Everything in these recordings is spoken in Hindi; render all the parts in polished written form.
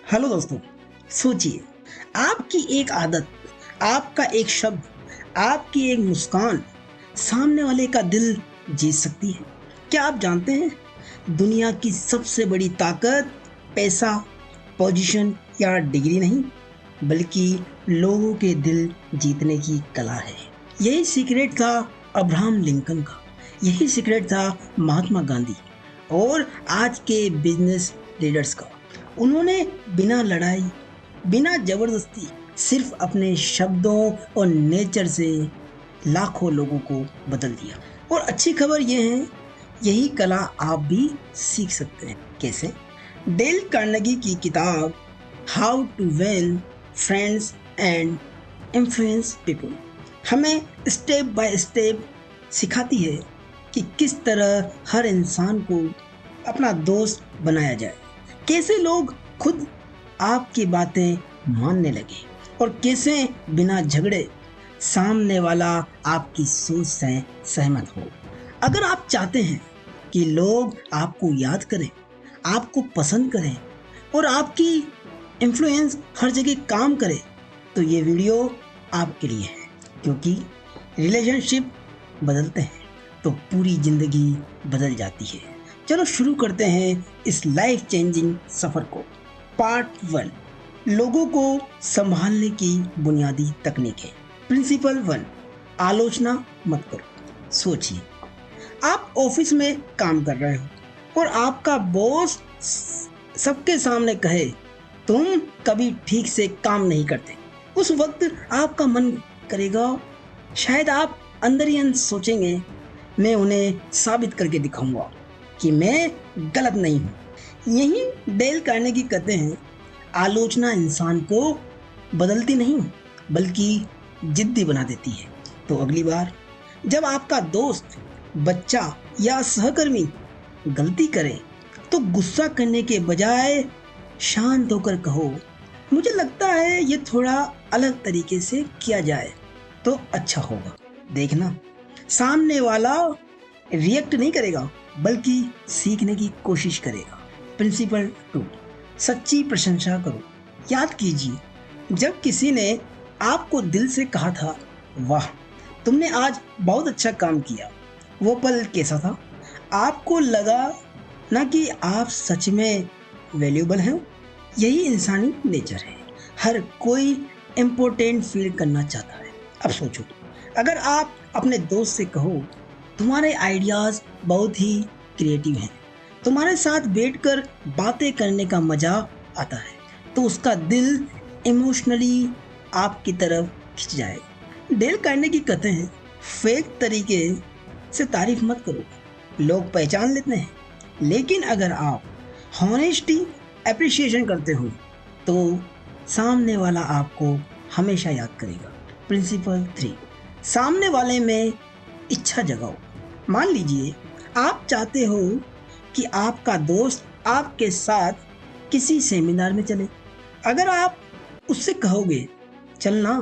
हेलो दोस्तों, सोचिए, आपकी एक आदत, आपका एक शब्द, आपकी एक मुस्कान सामने वाले का दिल जीत सकती है। क्या आप जानते हैं, दुनिया की सबसे बड़ी ताकत पैसा, पोजीशन या डिग्री नहीं, बल्कि लोगों के दिल जीतने की कला है। यही सीक्रेट था अब्राहम लिंकन का, यही सीक्रेट था महात्मा गांधी और आज के बिजनेस लीडर्स का। उन्होंने बिना लड़ाई, बिना जबरदस्ती, सिर्फ अपने शब्दों और नेचर से लाखों लोगों को बदल दिया। और अच्छी खबर यह है, यही कला आप भी सीख सकते हैं। कैसे? डेल कार्नेगी की किताब how to win friends and influence people हमें स्टेप बाय स्टेप सिखाती है कि किस तरह हर इंसान को अपना दोस्त बनाया जाए, कैसे लोग खुद आपकी बातें मानने लगे और कैसे बिना झगड़े सामने वाला आपकी सोच से सहमत हो। अगर आप चाहते हैं कि लोग आपको याद करें, आपको पसंद करें और आपकी इन्फ्लुएंस हर जगह काम करे, तो ये वीडियो आपके लिए है। क्योंकि रिलेशनशिप बदलते हैं तो पूरी जिंदगी बदल जाती है। चलो शुरू करते हैं इस लाइफ चेंजिंग सफ़र को। पार्ट 1, लोगों को संभालने की बुनियादी तकनीकें। प्रिंसिपल 1, आलोचना मत करो। सोचिए, आप ऑफिस में काम कर रहे हो और आपका बॉस सबके सामने कहे तुम कभी ठीक से काम नहीं करते। उस वक्त आपका मन करेगा, शायद आप अंदर ही अंदर सोचेंगे, मैं उन्हें साबित करके दिखाऊंगा कि मैं गलत नहीं हूँ। यही डेल कार्नेगी कहते हैं, आलोचना इंसान को बदलती नहीं बल्कि जिद्दी बना देती है। तो अगली बार जब आपका दोस्त, बच्चा या सहकर्मी गलती करे, तो गुस्सा करने के बजाय शांत होकर कहो, मुझे लगता है ये थोड़ा अलग तरीके से किया जाए तो अच्छा होगा। देखना, सामने वाला रिएक्ट नहीं करेगा बल्कि सीखने की कोशिश करेगा। प्रिंसिपल 2, सच्ची प्रशंसा करो। याद कीजिए, जब किसी ने आपको दिल से कहा था, वाह तुमने आज बहुत अच्छा काम किया, वो पल कैसा था? आपको लगा ना कि आप सच में वैल्यूबल हैं? यही इंसानी नेचर है, हर कोई इम्पोर्टेंट फील करना चाहता है। अब सोचो, अगर आप अपने दोस्त से कहो, तुम्हारे आइडियाज़ बहुत ही क्रिएटिव हैं, तुम्हारे साथ बैठकर बातें करने का मज़ा आता है, तो उसका दिल इमोशनली आपकी तरफ खिंच जाएगा। डेल कार्नेगी कहते हैं, फेक तरीके से तारीफ मत करो, लोग पहचान लेते हैं, लेकिन अगर आप हॉनेस्टी एप्रिसिएशन करते हो तो सामने वाला आपको हमेशा याद करेगा। प्रिंसिपल 3, सामने वाले में इच्छा जगाओ। मान लीजिए आप चाहते हो कि आपका दोस्त आपके साथ किसी सेमिनार में चले। अगर आप उससे कहोगे, चलना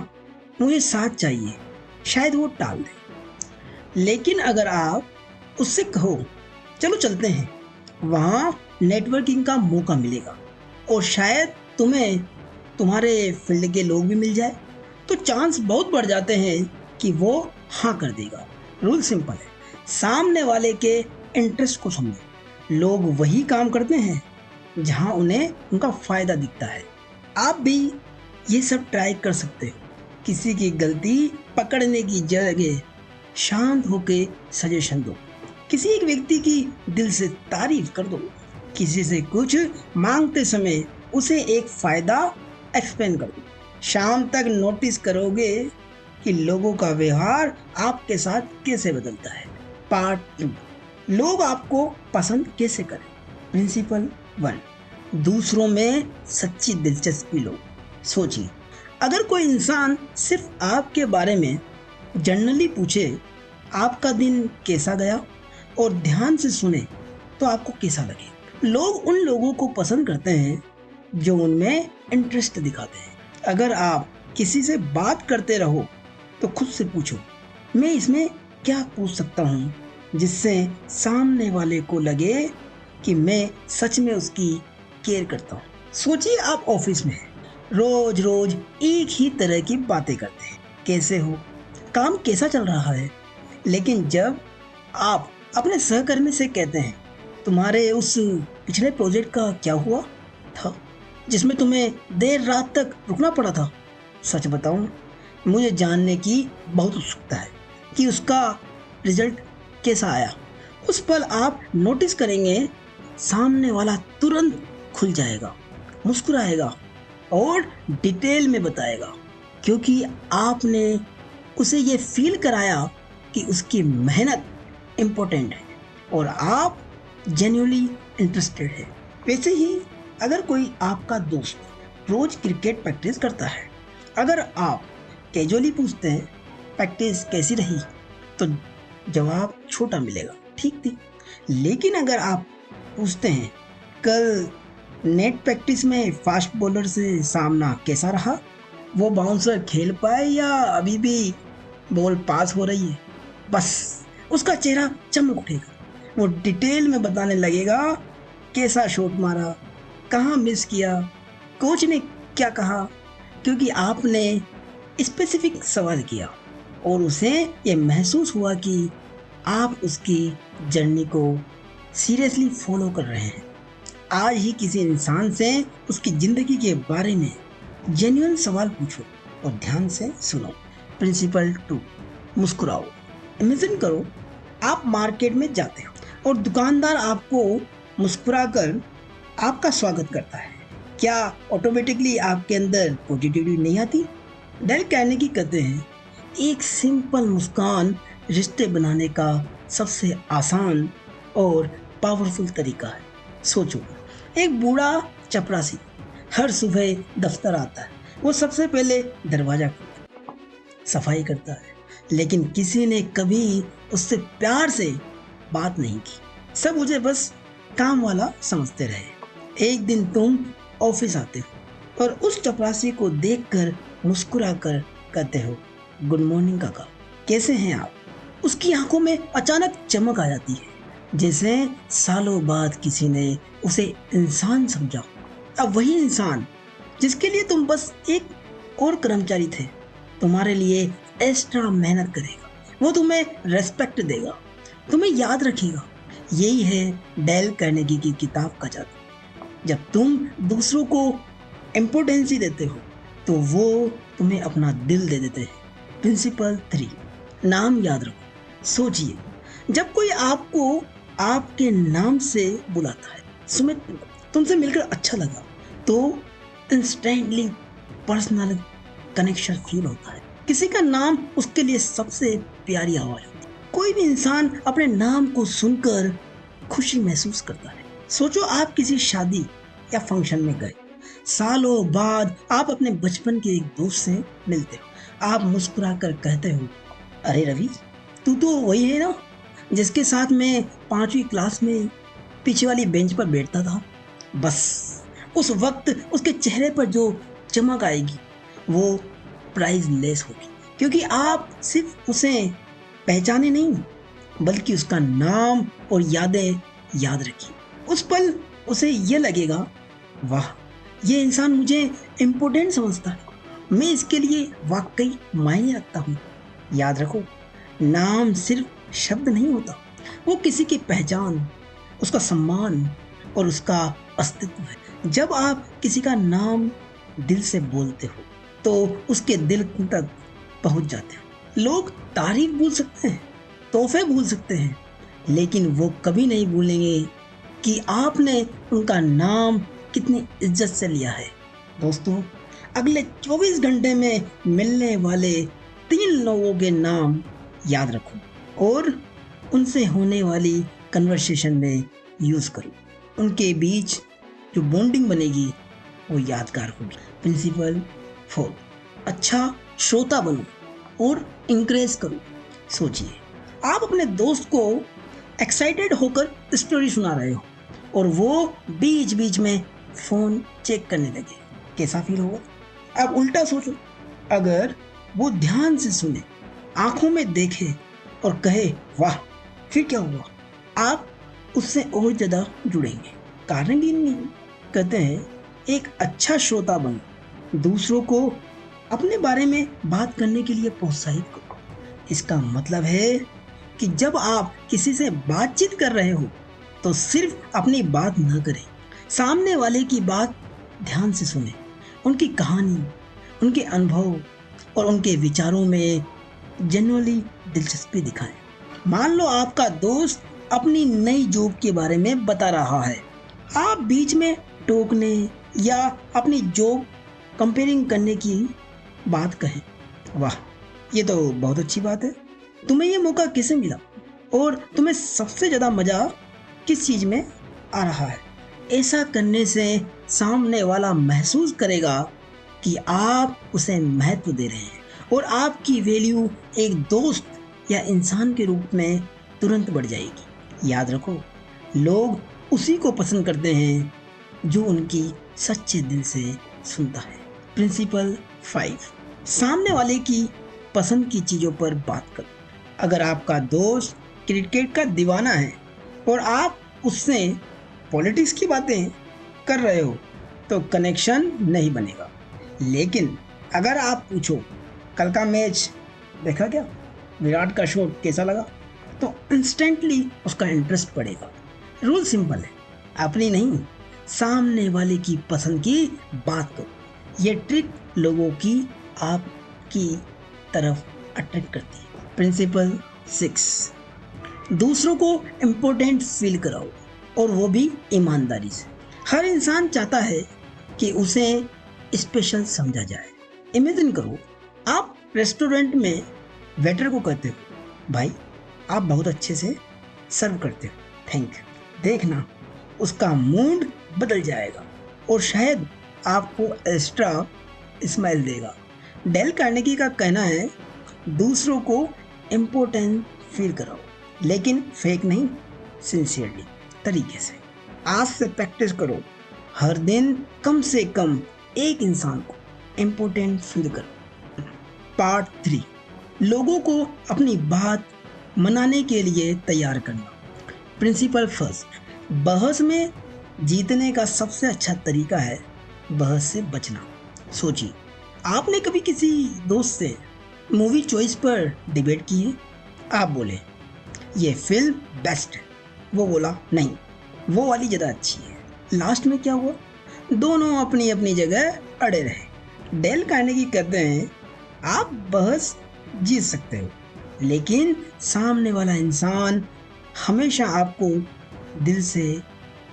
मुझे साथ चाहिए, शायद वो टाल दे। लेकिन अगर आप उससे कहो, चलो चलते हैं, वहाँ नेटवर्किंग का मौका मिलेगा और शायद तुम्हें तुम्हारे फील्ड के लोग भी मिल जाए, तो चांस बहुत बढ़ जाते हैं कि वो हाँ कर देगा। रूल सिंपल है, सामने वाले के इंटरेस्ट को समझो। लोग वही काम करते हैं जहाँ उन्हें उनका फ़ायदा दिखता है। आप भी ये सब ट्राई कर सकते हो। किसी की गलती पकड़ने की जगह शांत होकर सजेशन दो। किसी एक व्यक्ति की दिल से तारीफ कर दो। किसी से कुछ मांगते समय उसे एक फ़ायदा एक्सप्लेन कर दो। शाम तक नोटिस करोगे कि लोगों का व्यवहार आपके साथ कैसे बदलता है। पार्ट 2, लोग आपको पसंद कैसे करें। प्रिंसिपल 1, दूसरों में सच्ची दिलचस्पी लो। सोचिए, अगर कोई इंसान सिर्फ आपके बारे में जनरली पूछे, आपका दिन कैसा गया, और ध्यान से सुने, तो आपको कैसा लगे? लोग उन लोगों को पसंद करते हैं जो उनमें इंटरेस्ट दिखाते हैं। अगर आप किसी से बात करते रहो तो खुद से पूछो, मैं इसमें क्या पूछ सकता हूँ जिससे सामने वाले को लगे कि मैं सच में उसकी केयर करता हूँ। सोचिए आप ऑफिस में हैं, रोज रोज एक ही तरह की बातें करते हैं, कैसे हो, काम कैसा चल रहा है। लेकिन जब आप अपने सहकर्मी से कहते हैं, तुम्हारे उस पिछले प्रोजेक्ट का क्या हुआ था जिसमें तुम्हें देर रात तक रुकना पड़ा था, सच बताऊं, मुझे जानने की बहुत उत्सुकता है कि उसका रिजल्ट कैसा आया। उस पल आप नोटिस करेंगे, सामने वाला तुरंत खुल जाएगा, मुस्कुराएगा और डिटेल में बताएगा, क्योंकि आपने उसे ये फील कराया कि उसकी मेहनत इम्पोर्टेंट है और आप जेन्युइनली इंटरेस्टेड है। वैसे ही अगर कोई आपका दोस्त रोज क्रिकेट प्रैक्टिस करता है, अगर आप कैजुअली पूछते हैं प्रैक्टिस कैसी रही, तो जवाब छोटा मिलेगा, ठीक थी। लेकिन अगर आप पूछते हैं कल नेट प्रैक्टिस में फास्ट बॉलर से सामना कैसा रहा, वो बाउंसर खेल पाए या अभी भी बॉल पास हो रही है, बस उसका चेहरा चमक उठेगा। वो डिटेल में बताने लगेगा कैसा शॉट मारा, कहाँ मिस किया, कोच ने क्या कहा, क्योंकि आपने स्पेसिफिक सवाल किया और उसे ये महसूस हुआ कि आप उसकी जर्नी को सीरियसली फॉलो कर रहे हैं। आज ही किसी इंसान से उसकी ज़िंदगी के बारे में जेन्युइन सवाल पूछो और ध्यान से सुनो। प्रिंसिपल 2, मुस्कुराओ। इमेजिन करो आप मार्केट में जाते हो और दुकानदार आपको मुस्कुराकर आपका स्वागत करता है। क्या ऑटोमेटिकली आपके अंदर पॉजिटिविटी नहीं आती? डेल कार्नेगी कहते हैं, एक सिंपल मुस्कान रिश्ते बनाने का सबसे आसान और पावरफुल तरीका है। सोचो, एक बूढ़ा चपरासी हर सुबह दफ्तर आता है। वो सबसे पहले दरवाजा खोलता है, सफाई करता है, लेकिन किसी ने कभी उससे प्यार से बात नहीं की। सब मुझे बस काम वाला समझते रहे। एक दिन तुम ऑफिस आते हो और उस चपरासी को देखकर मुस्कुराकर कहते हो, गुड मॉर्निंग काका, कैसे हैं आप? उसकी आंखों में अचानक चमक आ जाती है, जैसे सालों बाद किसी ने उसे इंसान समझा। अब वही इंसान जिसके लिए तुम बस एक और कर्मचारी थे, तुम्हारे लिए एक्स्ट्रा मेहनत करेगा। वो तुम्हें रेस्पेक्ट देगा, तुम्हें याद रखेगा। यही है डेल कार्नेगी की किताब का जादू। जब तुम दूसरों को इम्पोर्टेंसी देते हो तो वो तुम्हें अपना दिल दे देते हैं। प्रिंसिपल 3, नाम याद रखो। सोचिए, जब कोई आपको आपके नाम से बुलाता है, सुमित, तुमसे मिलकर अच्छा लगा, तो इंस्टेंटली पर्सनल कनेक्शन फील होता है। किसी का नाम उसके लिए सबसे प्यारी आवाज होती है। कोई भी इंसान अपने नाम को सुनकर खुशी महसूस करता है। सोचो, आप किसी शादी या फंक्शन में गए, सालों बाद आप अपने बचपन के एक दोस्त से मिलते हो। आप मुस्कुराकर कहते हो, अरे रवि, तू तो वही है ना जिसके साथ मैं 5वीं क्लास में पीछे वाली बेंच पर बैठता था। बस उस वक्त उसके चेहरे पर जो चमक आएगी वो प्राइस लेस होगी, क्योंकि आप सिर्फ उसे पहचाने नहीं, बल्कि उसका नाम और यादें याद रखी। उस पल उसे ये लगेगा, वाह, ये इंसान मुझे इम्पोर्टेंट समझता है, मैं इसके लिए वाकई मायने रखता हूँ। याद रखो, नाम सिर्फ शब्द नहीं होता, वो किसी की पहचान, उसका सम्मान और उसका अस्तित्व है। जब आप किसी का नाम दिल से बोलते हो तो उसके दिल तक पहुंच जाते हो। लोग तारीफ भूल सकते हैं, तोहफे भूल सकते हैं, लेकिन वो कभी नहीं भूलेंगे कि आपने उनका नाम कितनी इज्जत से लिया है। दोस्तों, अगले 24 घंटे में मिलने वाले 3 लोगों के नाम याद रखो और उनसे होने वाली कन्वर्सेशन में यूज़ करो। उनके बीच जो बॉन्डिंग बनेगी वो यादगार होगी। प्रिंसिपल 4, अच्छा श्रोता बनो और इंकरेज करो। सोचिए, आप अपने दोस्त को एक्साइटेड होकर स्टोरी सुना रहे हो और वो बीच बीच में फ़ोन चेक करने लगे, कैसा फील होगा? अब उल्टा सोचो, अगर वो ध्यान से सुने, आंखों में देखे और कहे वाह, फिर क्या हुआ? आप उससे और ज़्यादा जुड़ेंगे। कार्नेगी कहते हैं, एक अच्छा श्रोता बनो। दूसरों को अपने बारे में बात करने के लिए प्रोत्साहित करो। इसका मतलब है कि जब आप किसी से बातचीत कर रहे हो तो सिर्फ अपनी बात ना करें, सामने वाले की बात ध्यान से सुने, उनकी कहानी, उनके अनुभव और उनके विचारों में जेन्युइनली दिलचस्पी दिखाएं। मान लो आपका दोस्त अपनी नई जॉब के बारे में बता रहा है, आप बीच में टोकने या अपनी जॉब कंपेयरिंग करने की बात कहें। वाह, ये तो बहुत अच्छी बात है। तुम्हें ये मौका कैसे मिला और तुम्हें सबसे ज़्यादा मज़ा किस चीज़ में आ रहा है? ऐसा करने से सामने वाला महसूस करेगा कि आप उसे महत्व दे रहे हैं और आपकी वैल्यू एक दोस्त या इंसान के रूप में तुरंत बढ़ जाएगी। याद रखो, लोग उसी को पसंद करते हैं जो उनकी सच्चे दिल से सुनता है। प्रिंसिपल 5, सामने वाले की पसंद की चीज़ों पर बात करो। अगर आपका दोस्त क्रिकेट का दीवाना है और आप उससे पॉलिटिक्स की बातें कर रहे हो तो कनेक्शन नहीं बनेगा। लेकिन अगर आप पूछो, कल का मैच देखा क्या, विराट का शॉट कैसा लगा, तो इंस्टेंटली उसका इंटरेस्ट बढ़ेगा। रूल सिंपल है, अपनी नहीं, सामने वाले की पसंद की बात करो। ये ट्रिक लोगों की आपकी तरफ अट्रैक्ट करती है। प्रिंसिपल 6, दूसरों को इम्पोर्टेंट फील कराओ और वो भी ईमानदारी से। हर इंसान चाहता है कि उसे स्पेशल समझा जाए। इमेजिन करो, आप रेस्टोरेंट में वेटर को कहते हो, भाई आप बहुत अच्छे से सर्व करते हो, थैंक यू। देखना, उसका मूड बदल जाएगा और शायद आपको एक्स्ट्रा स्माइल देगा। डेल कार्नेगी का कहना है, दूसरों को इम्पोर्टेंट फील कराओ, लेकिन फेक नहीं, सिंसियरली, तरीके से। आज से प्रैक्टिस करो, हर दिन कम से कम एक इंसान को इम्पोर्टेंट फील करो। पार्ट 3, लोगों को अपनी बात मनाने के लिए तैयार करना। प्रिंसिपल 1, बहस में जीतने का सबसे अच्छा तरीका है बहस से बचना। सोचिए, आपने कभी किसी दोस्त से मूवी चॉइस पर डिबेट की है? आप बोले ये फिल्म बेस्ट है, वो बोला नहीं, वो वाली ज़्यादा अच्छी है। लास्ट में क्या हुआ? दोनों अपनी अपनी जगह अड़े रहे। डेल कार्नेगी कहते हैं, आप बहस जीत सकते हो, लेकिन सामने वाला इंसान हमेशा आपको दिल से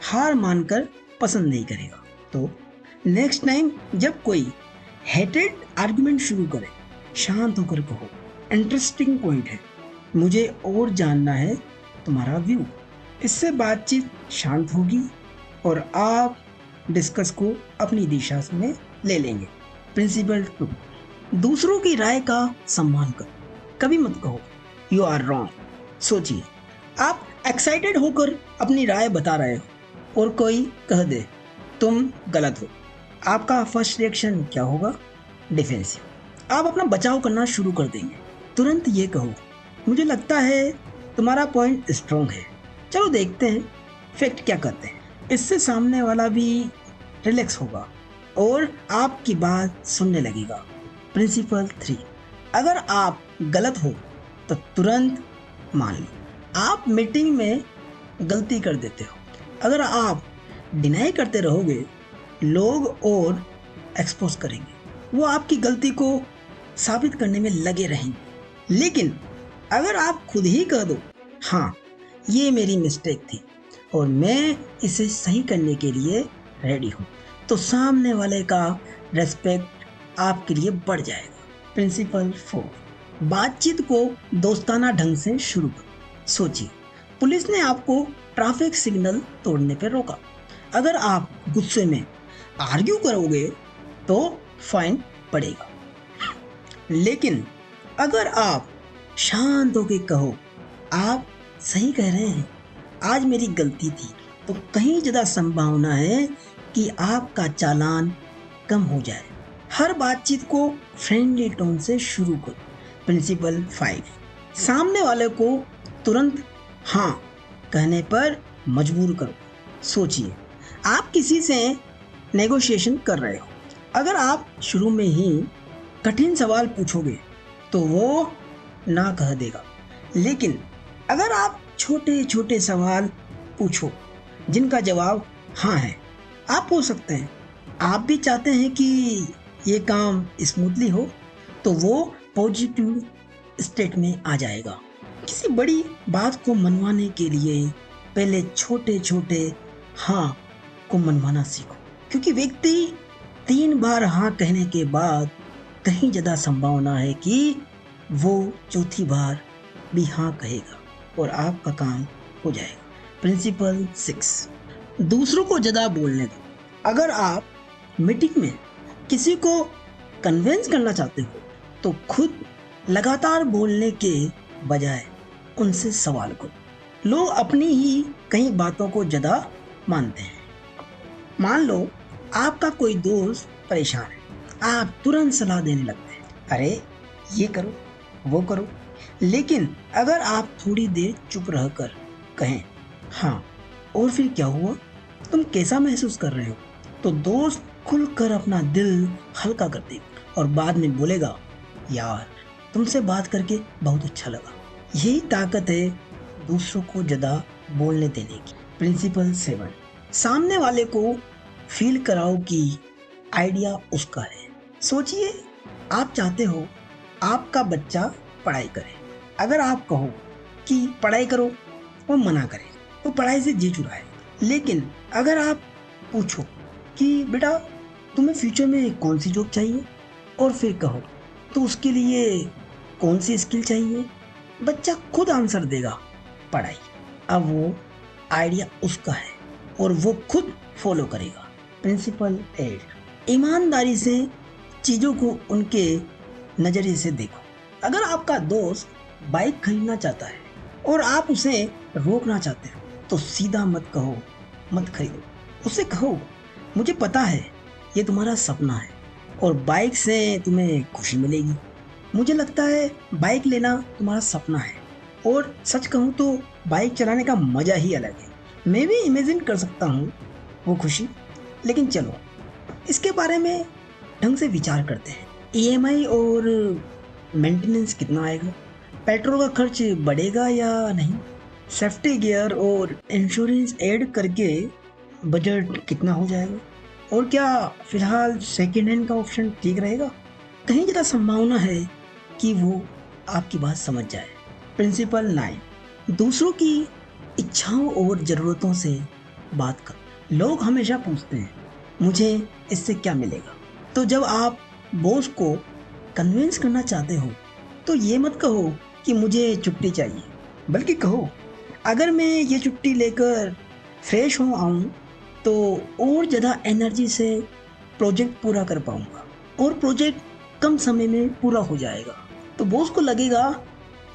हार मानकर पसंद नहीं करेगा। तो नेक्स्ट टाइम जब कोई हेटेड आर्गुमेंट शुरू करे, शांत होकर कहो, इंटरेस्टिंग पॉइंट है, मुझे और जानना है तुम्हारा व्यू। इससे बातचीत शांत होगी और आप डिस्कस को अपनी दिशा में ले लेंगे। प्रिंसिपल 2, दूसरों की राय का सम्मान करो। कभी मत कहो यू आर रॉन्ग। सोचिए, आप एक्साइटेड होकर अपनी राय बता रहे हो और कोई कह दे तुम गलत हो, आपका फर्स्ट रिएक्शन क्या होगा? डिफेंसिव। आप अपना बचाव करना शुरू कर देंगे। तुरंत ये कहो, मुझे लगता है तुम्हारा पॉइंट स्ट्रॉन्ग है, चलो देखते हैं फैक्ट क्या कहते हैं। इससे सामने वाला भी रिलैक्स होगा और आपकी बात सुनने लगेगा। प्रिंसिपल 3, अगर आप गलत हो तो तुरंत मान लो। आप मीटिंग में गलती कर देते हो, अगर आप डिनाई करते रहोगे, लोग और एक्सपोज करेंगे, वो आपकी गलती को साबित करने में लगे रहेंगे। लेकिन अगर आप खुद ही कह दो, हाँ ये मेरी मिस्टेक थी और मैं इसे सही करने के लिए रेडी हूँ, तो सामने वाले का रेस्पेक्ट आपके लिए बढ़ जाएगा। प्रिंसिपल 4, बातचीत को दोस्ताना ढंग से शुरू करो। सोचिए, पुलिस ने आपको ट्रैफिक सिग्नल तोड़ने पर रोका। अगर आप गुस्से में आर्ग्यू करोगे तो फाइन पड़ेगा, लेकिन अगर आप शांत होकर कहो, आप सही कह रहे हैं, आज मेरी गलती थी, तो कहीं ज़्यादा संभावना है कि आपका चालान कम हो जाए। हर बातचीत को फ्रेंडली टोन से शुरू करो। प्रिंसिपल 5, सामने वाले को तुरंत हाँ कहने पर मजबूर करो। सोचिए, आप किसी से नेगोशिएशन कर रहे हो। अगर आप शुरू में ही कठिन सवाल पूछोगे तो वो ना कह देगा, लेकिन अगर आप छोटे छोटे सवाल पूछो जिनका जवाब हाँ है, आप पूछ सकते हैं आप भी चाहते हैं कि ये काम स्मूथली हो, तो वो पॉजिटिव स्टेट में आ जाएगा। किसी बड़ी बात को मनवाने के लिए पहले छोटे छोटे हाँ को मनवाना सीखो, क्योंकि व्यक्ति 3 बार हाँ कहने के बाद कहीं ज़्यादा संभावना है कि वो चौथी बार भी हाँ कहेगा और आपका काम हो जाएगा। प्रिंसिपल 6, दूसरों को ज़्यादा बोलने दो। अगर आप मीटिंग में किसी को कन्विंस करना चाहते हो तो खुद लगातार बोलने के बजाय उनसे सवाल करो। लोग अपनी ही कई बातों को ज़्यादा मानते हैं। मान लो आपका कोई दोस्त परेशान है, आप तुरंत सलाह देने लगते हैं, अरे ये करो वो करो। लेकिन अगर आप थोड़ी देर चुप रहकर कहें हाँ और फिर क्या हुआ, तुम कैसा महसूस कर रहे हो, तो दोस्त खुलकर अपना दिल हल्का कर देगा और बाद में बोलेगा यार तुमसे बात करके बहुत अच्छा लगा। यही ताकत है दूसरों को ज़्यादा बोलने देने की। प्रिंसिपल 7, सामने वाले को फील कराओ कि आइडिया उसका है। सोचिए आप चाहते हो आपका बच्चा पढ़ाई करे। अगर आप कहो कि पढ़ाई करो, वो मना करे, वो पढ़ाई से जी चुराए। लेकिन अगर आप पूछो कि बेटा तुम्हें फ्यूचर में कौन सी जॉब चाहिए, और फिर कहो तो उसके लिए कौन सी स्किल चाहिए, बच्चा खुद आंसर देगा पढ़ाई। अब वो आइडिया उसका है और वो खुद फॉलो करेगा। प्रिंसिपल 8, ईमानदारी से चीज़ों को उनके नज़रिए से देखो। अगर आपका दोस्त बाइक खरीदना चाहता है और आप उसे रोकना चाहते हो तो सीधा मत कहो मत खरीदो। उसे कहो मुझे पता है ये तुम्हारा सपना है और बाइक से तुम्हें खुशी मिलेगी। मुझे लगता है बाइक लेना तुम्हारा सपना है और सच कहूँ तो बाइक चलाने का मज़ा ही अलग है। मैं भी इमेजिन कर सकता हूँ वो खुशी। लेकिन चलो इसके बारे में ढंग से विचार करते हैं। ईएमआई और मेंटेनेंस कितना आएगा, पेट्रोल का खर्च बढ़ेगा या नहीं, सेफ्टी गियर और इंश्योरेंस ऐड करके बजट कितना हो जाएगा, और क्या फिलहाल सेकेंड हैंड का ऑप्शन ठीक रहेगा। कहीं ज़्यादा संभावना है कि वो आपकी बात समझ जाए। प्रिंसिपल 9, दूसरों की इच्छाओं और ज़रूरतों से बात करो। लोग हमेशा पूछते हैं मुझे इससे क्या मिलेगा, तो जब आप बॉस को कन्विंस करना चाहते हो तो ये मत कहो कि मुझे छुट्टी चाहिए, बल्कि कहो अगर मैं ये छुट्टी लेकर फ्रेश हो आऊँ तो और ज़्यादा एनर्जी से प्रोजेक्ट पूरा कर पाऊँगा और प्रोजेक्ट कम समय में पूरा हो जाएगा। तो बॉस को लगेगा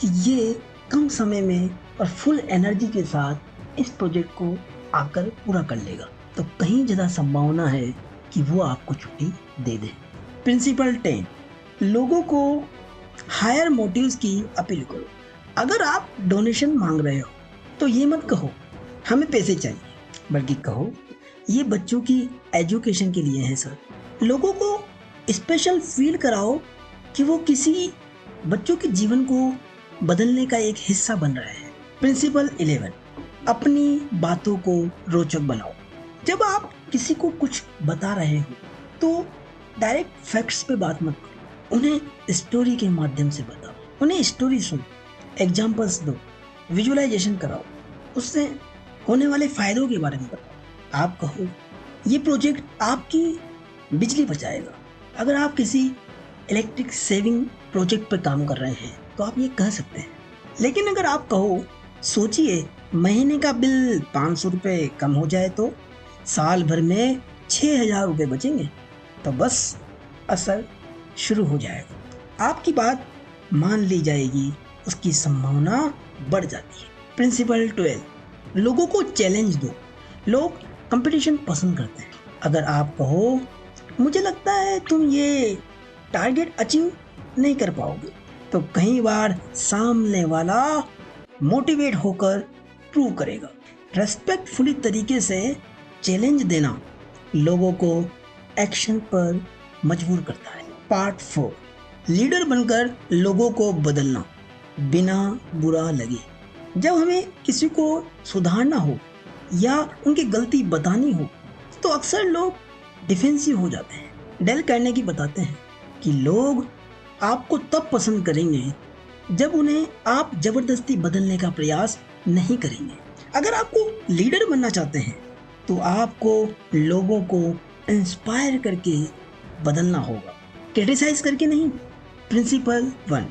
कि ये कम समय में और फुल एनर्जी के साथ इस प्रोजेक्ट को आकर पूरा कर लेगा, तो कहीं ज़्यादा संभावना है कि वो आपको छुट्टी दे दे। प्रिंसिपल 10, लोगों को हायर मोटिव्स की अपील करो। अगर आप डोनेशन मांग रहे हो तो ये मत कहो हमें पैसे चाहिए, बल्कि कहो ये बच्चों की एजुकेशन के लिए है सर। लोगों को स्पेशल फील कराओ कि वो किसी बच्चों के जीवन को बदलने का एक हिस्सा बन रहे हैं। प्रिंसिपल 11, अपनी बातों को रोचक बनाओ। जब आप किसी को कुछ बता रहे हो तो डायरेक्ट फैक्ट्स पे बात मत करो, उन्हें स्टोरी के माध्यम से बताओ। उन्हें स्टोरी सुनो, एग्जाम्पल्स दो, विजुअलाइजेशन कराओ, उससे होने वाले फ़ायदों के बारे में बताओ। आप कहो ये प्रोजेक्ट आपकी बिजली बचाएगा। अगर आप किसी इलेक्ट्रिक सेविंग प्रोजेक्ट पर काम कर रहे हैं तो आप ये कह सकते हैं। लेकिन अगर आप कहो सोचिए महीने का बिल 500 रुपये कम हो जाए तो साल भर में 6000 रुपये बचेंगे, तो बस असर शुरू हो जाएगा। आपकी बात मान ली जाएगी, उसकी संभावना बढ़ जाती है। प्रिंसिपल 12, लोगों को चैलेंज दो। लोग कंपटीशन पसंद करते हैं। अगर आप कहो मुझे लगता है तुम ये टारगेट अचीव नहीं कर पाओगे, तो कई बार सामने वाला मोटिवेट होकर प्रूव करेगा। रेस्पेक्टफुली तरीके से चैलेंज देना लोगों को एक्शन पर मजबूर करता है। पार्ट 4, लीडर बनकर लोगों को बदलना बिना बुरा लगे। जब हमें किसी को सुधारना हो या उनकी गलती बतानी हो तो अक्सर लोग डिफेंसिव हो जाते हैं। डेल कार्नेगी बताते हैं कि लोग आपको तब पसंद करेंगे जब उन्हें आप जबरदस्ती बदलने का प्रयास नहीं करेंगे। अगर आपको लीडर बनना चाहते हैं तो आपको लोगों को इंस्पायर करके बदलना होगा, क्रिटिसाइज करके नहीं। प्रिंसिपल 1,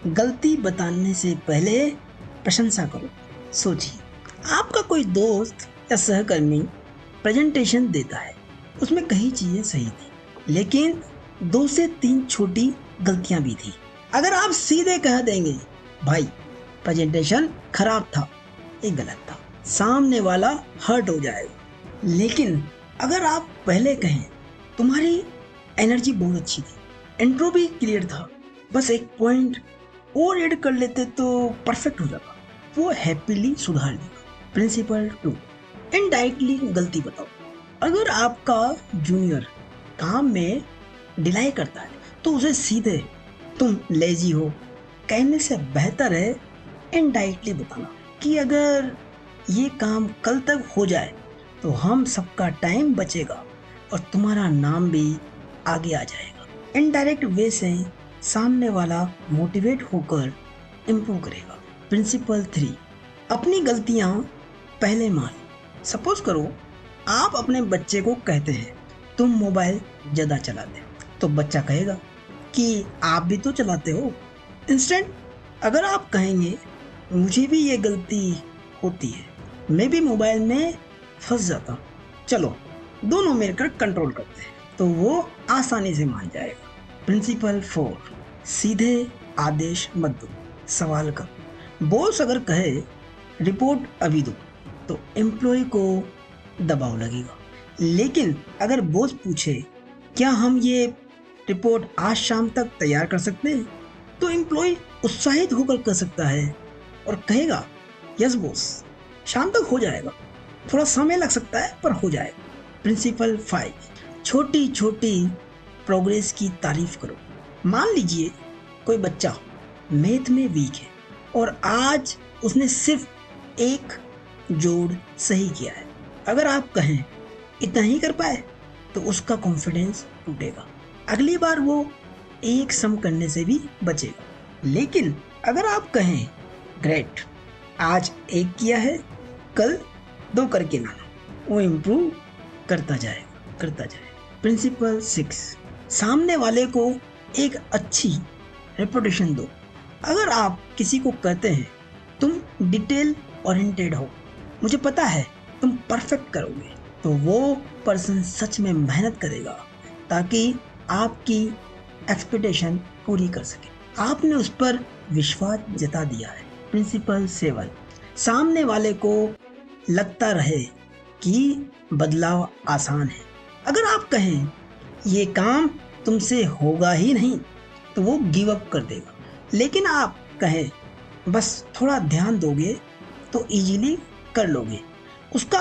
गलती बताने से पहले प्रशंसा करो। सोचिए, आपका कोई दोस्त या सहकर्मी प्रेजेंटेशन देता है, उसमें कई चीजें सही थी लेकिन 2 से 3 छोटी गलतियां भी थी। अगर आप सीधे कह देंगे भाई प्रेजेंटेशन खराब था, ये गलत था, सामने वाला हर्ट हो जाएगा। लेकिन अगर आप पहले कहें तुम्हारी एनर्जी बहुत अच्छी थी, इंट्रो भी क्लियर था, बस एक पॉइंट और ऐड कर लेते तो परफेक्ट हो जाता, वो हैप्पीली सुधार देगा। प्रिंसिपल 2, इनडायरेक्टली गलती बताओ। अगर आपका जूनियर काम में डिलाई करता है तो उसे सीधे तुम लेजी हो कहने से बेहतर है इनडायरेक्टली बताना कि अगर ये काम कल तक हो जाए तो हम सबका टाइम बचेगा और तुम्हारा नाम भी आगे आ जाएगा। इनडायरेक्ट वे से सामने वाला मोटिवेट होकर इम्प्रूव करेगा। प्रिंसिपल 3, अपनी गलतियां पहले मान। सपोज करो आप अपने बच्चे को कहते हैं तुम मोबाइल ज़्यादा चलाते, तो बच्चा कहेगा कि आप भी तो चलाते हो। इंस्टेंट अगर आप कहेंगे मुझे भी ये गलती होती है, मैं भी मोबाइल में फंस जाता हूँ, चलो दोनों मिलकर कंट्रोल करते हैं, तो वो आसानी से मान जाएगा। प्रिंसिपल 4, सीधे आदेश मत दो, सवाल करो। बॉस अगर कहे रिपोर्ट अभी दो तो एम्प्लॉय को दबाव लगेगा, लेकिन अगर बॉस पूछे क्या हम ये रिपोर्ट आज शाम तक तैयार कर सकते हैं, तो एम्प्लॉय उत्साहित होकर कर सकता है और कहेगा यस बॉस, शाम तक हो जाएगा, थोड़ा समय लग सकता है पर हो जाएगा। प्रिंसिपल 5, छोटी छोटी प्रोग्रेस की तारीफ करो। मान लीजिए कोई बच्चा मैथ में वीक है और आज उसने सिर्फ एक जोड़ सही किया है। अगर आप कहें इतना ही कर पाए तो उसका कॉन्फिडेंस टूटेगा, अगली बार वो एक सम करने से भी बचेगा। लेकिन अगर आप कहें ग्रेट, आज एक किया है, कल 2 करके लाना, वो इम्प्रूव करता जाएगा। प्रिंसिपल 6, सामने वाले को एक अच्छी रेपुटेशन दो। अगर आप किसी को कहते हैं तुम डिटेल ओरिएंटेड हो, मुझे पता है तुम परफेक्ट करोगे, तो वो पर्सन सच में मेहनत करेगा ताकि आपकी एक्सपेक्टेशन पूरी कर सके। आपने उस पर विश्वास जता दिया है। प्रिंसिपल 7, सामने वाले को लगता रहे कि बदलाव आसान है। अगर आप कहें ये काम तुमसे होगा ही नहीं तो वो गिव अप कर देगा, लेकिन आप कहें बस थोड़ा ध्यान दोगे तो इजीली कर लोगे, उसका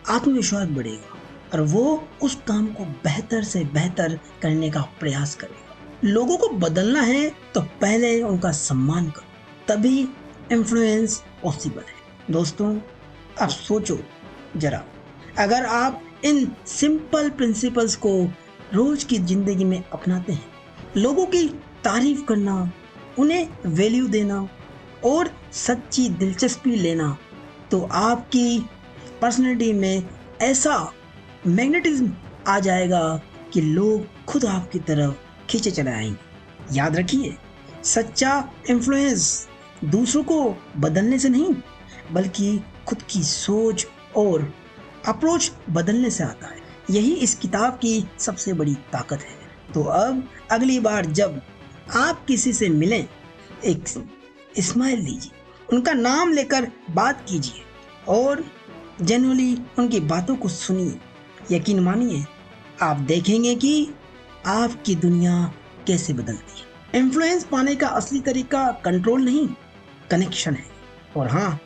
आत्मविश्वास बढ़ेगा और वो उस काम को बेहतर से बेहतर करने का प्रयास करेगा। लोगों को बदलना है तो पहले उनका सम्मान करो, तभी इन्फ्लुएंस पॉसिबल है। दोस्तों अब सोचो जरा, अगर आप इन सिंपल प्रिंसिपल्स को रोज की जिंदगी में अपनाते हैं, लोगों की तारीफ करना, उन्हें वैल्यू देना और सच्ची दिलचस्पी लेना, तो आपकी पर्सनैलिटी में ऐसा मैग्नेटिज्म आ जाएगा कि लोग खुद आपकी तरफ खींचे चले आएंगे। याद रखिए, सच्चा इन्फ्लुएंस दूसरों को बदलने से नहीं बल्कि खुद की सोच और अप्रोच बदलने से आता है। यही इस किताब की सबसे बड़ी ताकत है। तो अब अगली बार जब आप किसी से मिलें, एक स्माइल दीजिए, उनका नाम लेकर बात कीजिए और जेन्युइनली उनकी बातों को सुनिए। यकीन मानिए, आप देखेंगे कि आपकी दुनिया कैसे बदलती है। इन्फ्लुएंस पाने का असली तरीका कंट्रोल नहीं, कनेक्शन है। और हाँ,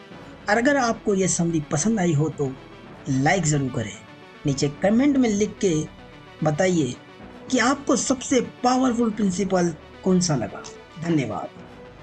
अगर आपको यह समरी पसंद आई हो तो लाइक ज़रूर करें नीचे कमेंट में लिख के बताइए कि आपको सबसे पावरफुल प्रिंसिपल कौन सा लगा। धन्यवाद।